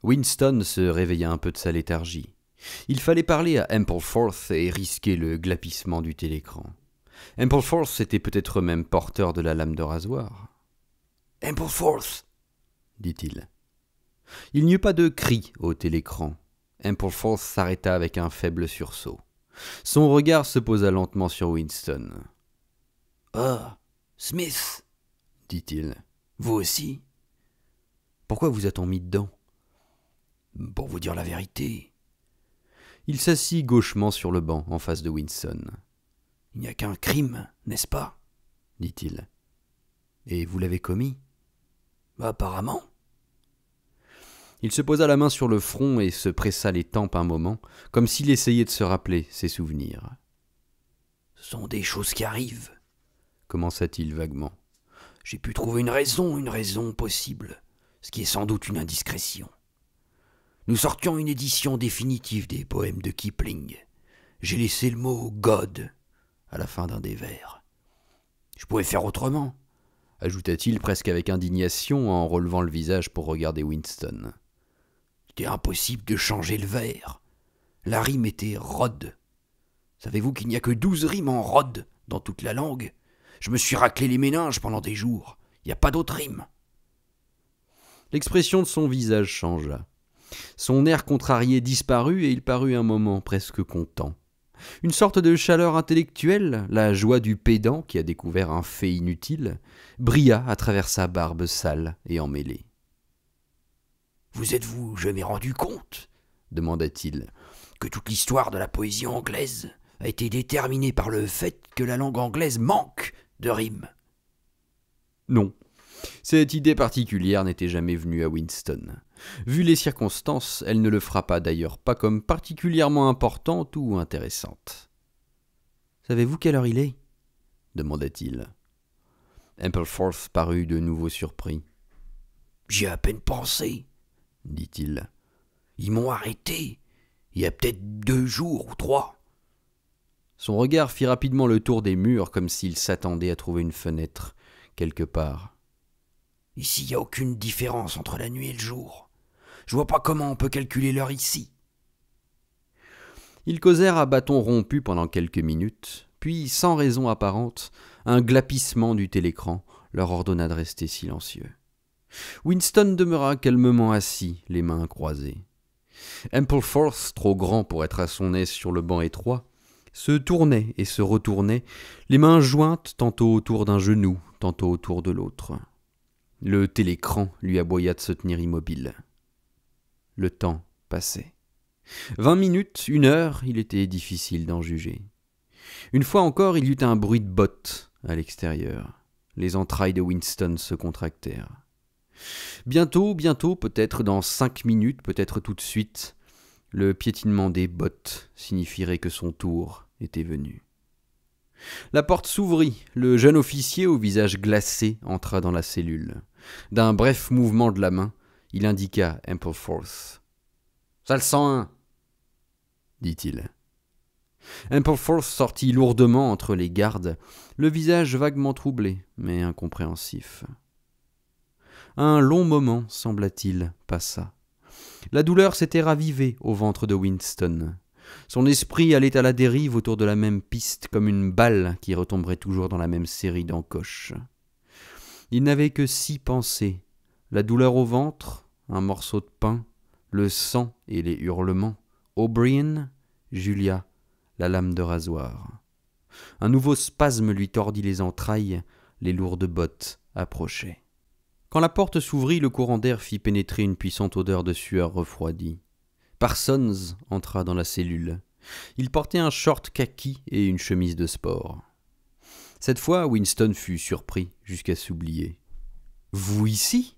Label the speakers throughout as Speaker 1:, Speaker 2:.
Speaker 1: Winston se réveilla un peu de sa léthargie. Il fallait parler à Ampleforth et risquer le glapissement du télécran. Ampleforth était peut-être même porteur de la lame de rasoir. « Ampleforth !» dit-il. Il n'y eut pas de cri au télécran. Ampleforth s'arrêta avec un faible sursaut. Son regard se posa lentement sur Winston. « Ah, Smith !» dit-il. « Vous aussi ?»« Pourquoi vous a-t-on mis dedans ?»« Pour vous dire la vérité. » Il s'assit gauchement sur le banc en face de Winston. « Il n'y a qu'un crime, n'est-ce pas ?» dit-il. « Et vous l'avez commis ?»« Apparemment. » Il se posa la main sur le front et se pressa les tempes un moment, comme s'il essayait de se rappeler ses souvenirs. « Ce sont des choses qui arrivent, » commença-t-il vaguement. « J'ai pu trouver une raison possible, ce qui est sans doute une indiscrétion. Nous sortions une édition définitive des poèmes de Kipling. J'ai laissé le mot « God » à la fin d'un des vers. « Je pouvais faire autrement », ajouta-t-il presque avec indignation en relevant le visage pour regarder Winston. C'était impossible de changer le vers. La rime était rod. Savez-vous qu'il n'y a que 12 rimes en rod dans toute la langue ? Je me suis raclé les méninges pendant des jours. Il n'y a pas d'autre rime. L'expression de son visage changea. Son air contrarié disparut et il parut un moment presque content. Une sorte de chaleur intellectuelle, la joie du pédant qui a découvert un fait inutile, brilla à travers sa barbe sale et emmêlée. « Vous êtes-vous jamais rendu compte, demanda-t-il, que toute l'histoire de la poésie anglaise a été déterminée par le fait que la langue anglaise manque de rimes ?» Non. Cette idée particulière n'était jamais venue à Winston. Vu les circonstances, elle ne le frappa d'ailleurs pas comme particulièrement importante ou intéressante. « Savez-vous quelle heure il est ?» demanda-t-il. Ampleforth parut de nouveau surpris. « J'y ai à peine pensé, » dit-il. « Ils m'ont arrêté, il y a peut-être 2 jours ou 3. » Son regard fit rapidement le tour des murs comme s'il s'attendait à trouver une fenêtre, quelque part. « Ici, il n'y a aucune différence entre la nuit et le jour. Je vois pas comment on peut calculer l'heure ici. » Ils causèrent à bâtons rompus pendant quelques minutes, puis, sans raison apparente, un glapissement du télécran leur ordonna de rester silencieux. Winston demeura calmement assis, les mains croisées. Ampleforth, trop grand pour être à son aise sur le banc étroit, se tournait et se retournait, les mains jointes tantôt autour d'un genou, tantôt autour de l'autre. Le télécran lui aboya de se tenir immobile. Le temps passait. 20 minutes, 1 heure, il était difficile d'en juger. Une fois encore, il y eut un bruit de bottes à l'extérieur. Les entrailles de Winston se contractèrent. Bientôt, peut-être dans 5 minutes, peut-être tout de suite, le piétinement des bottes signifierait que son tour était venu. La porte s'ouvrit, le jeune officier au visage glacé entra dans la cellule. D'un bref mouvement de la main, il indiqua Ampleforth. « Salle 101 !» dit-il. Ampleforth sortit lourdement entre les gardes, le visage vaguement troublé, mais incompréhensif. Un long moment, sembla-t-il, passa. La douleur s'était ravivée au ventre de Winston. Son esprit allait à la dérive autour de la même piste, comme une balle qui retomberait toujours dans la même série d'encoches. Il n'avait que 6 pensées, la douleur au ventre, un morceau de pain, le sang et les hurlements, O'Brien, Julia, la lame de rasoir. Un nouveau spasme lui tordit les entrailles, les lourdes bottes approchaient. Quand la porte s'ouvrit, le courant d'air fit pénétrer une puissante odeur de sueur refroidie. Parsons entra dans la cellule. Il portait un short kaki et une chemise de sport. Cette fois, Winston fut surpris jusqu'à s'oublier. « Vous ici ?»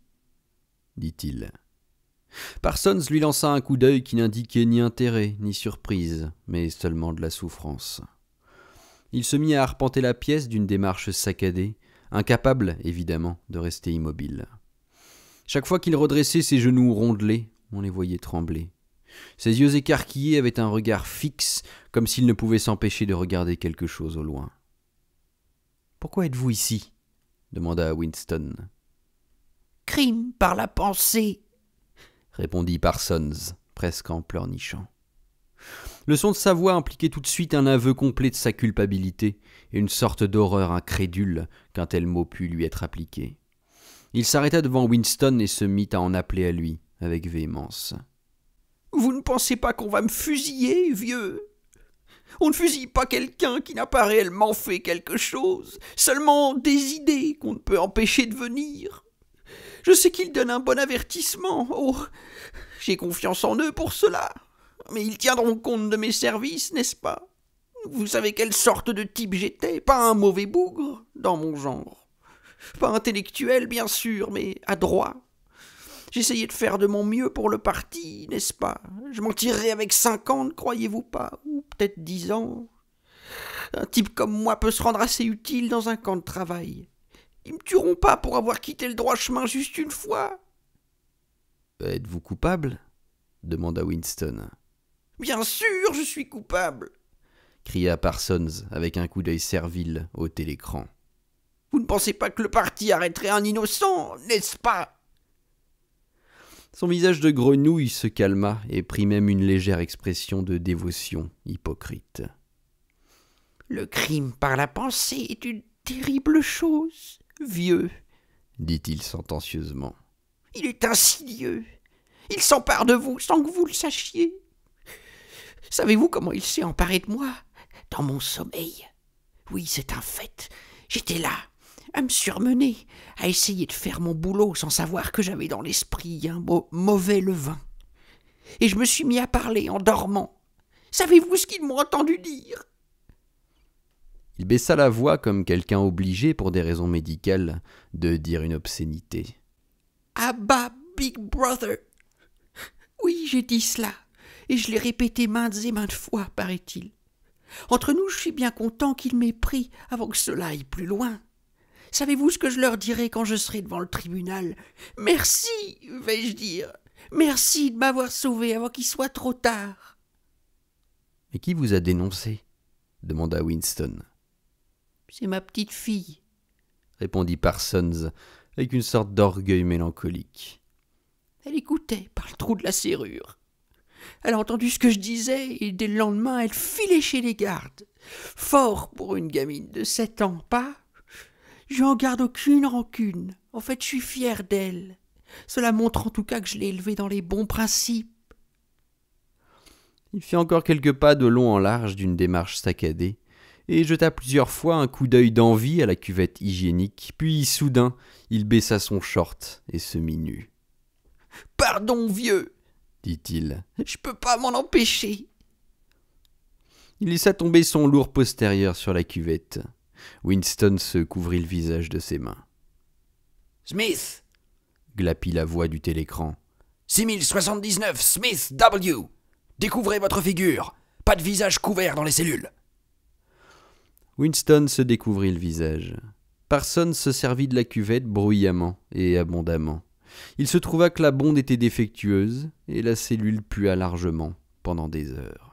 Speaker 1: dit-il. Parsons lui lança un coup d'œil qui n'indiquait ni intérêt ni surprise, mais seulement de la souffrance. Il se mit à arpenter la pièce d'une démarche saccadée, incapable, évidemment, de rester immobile. Chaque fois qu'il redressait ses genoux rondelés, on les voyait trembler. Ses yeux écarquillés avaient un regard fixe, comme s'il ne pouvait s'empêcher de regarder quelque chose au loin. « Pourquoi êtes-vous ici ?» demanda Winston. « Crime par la pensée !» répondit Parsons, presque en pleurnichant. Le son de sa voix impliquait tout de suite un aveu complet de sa culpabilité et une sorte d'horreur incrédule qu'un tel mot pût lui être appliqué. Il s'arrêta devant Winston et se mit à en appeler à lui avec véhémence. « Vous ne pensez pas qu'on va me fusiller, vieux ? On ne fusille pas quelqu'un qui n'a pas réellement fait quelque chose, seulement des idées qu'on ne peut empêcher de venir. Je sais qu'ils donnent un bon avertissement. Oh, j'ai confiance en eux pour cela. Mais ils tiendront compte de mes services, n'est-ce pas ? Vous savez quelle sorte de type j'étais, pas un mauvais bougre, dans mon genre. Pas intellectuel, bien sûr, mais adroit. J'essayais de faire de mon mieux pour le parti, n'est-ce pas ? Je m'en tirerai avec 50, croyez-vous pas ? Ou peut-être 10 ans. Un type comme moi peut se rendre assez utile dans un camp de travail. Ils me tueront pas pour avoir quitté le droit chemin juste une fois. « Êtes-vous coupable ? » demanda Winston. « Bien sûr, je suis coupable !» cria Parsons avec un coup d'œil servile au télécran. « Vous ne pensez pas que le parti arrêterait un innocent, n'est-ce pas ?» Son visage de grenouille se calma et prit même une légère expression de dévotion hypocrite. « Le crime par la pensée est une terrible chose, vieux, » dit-il sentencieusement. « Il est insidieux. Il s'empare de vous sans que vous le sachiez. Savez-vous comment il s'est emparé de moi ? Dans mon sommeil. Oui, c'est un fait. J'étais là, à me surmener, à essayer de faire mon boulot sans savoir que j'avais dans l'esprit un mauvais levain. Et je me suis mis à parler en dormant. Savez-vous ce qu'ils m'ont entendu dire ? » Il baissa la voix comme quelqu'un obligé, pour des raisons médicales, de dire une obscénité. « Ah bah, Big Brother ! Oui, j'ai dit cela, et je l'ai répété maintes et maintes fois, paraît-il. Entre nous, je suis bien content qu'il m'ait pris avant que cela aille plus loin. Savez-vous ce que je leur dirai quand je serai devant le tribunal ? Merci, vais-je dire. Merci de m'avoir sauvé avant qu'il soit trop tard. » « Mais qui vous a dénoncé ? » demanda Winston. « C'est ma petite fille, » répondit Parsons avec une sorte d'orgueil mélancolique. Elle écoutait par le trou de la serrure. Elle a entendu ce que je disais et dès le lendemain, elle filait chez les gardes. Fort pour une gamine de 7 ans, pas ? Je n'en garde aucune rancune. En fait, je suis fier d'elle. Cela montre en tout cas que je l'ai élevée dans les bons principes. Il fit encore quelques pas de long en large d'une démarche saccadée et jeta plusieurs fois un coup d'œil d'envie à la cuvette hygiénique, puis soudain, il baissa son short et se mit nu. « Pardon, vieux !» dit-il. « Je peux pas m'en empêcher. » Il laissa tomber son lourd postérieur sur la cuvette. Winston se couvrit le visage de ses mains. « Smith !» glapit la voix du télécran. « 6079 Smith W. Découvrez votre figure. Pas de visage couvert dans les cellules. » Winston se découvrit le visage. Parsons se servit de la cuvette bruyamment et abondamment. Il se trouva que la bonde était défectueuse et la cellule pua largement pendant des heures.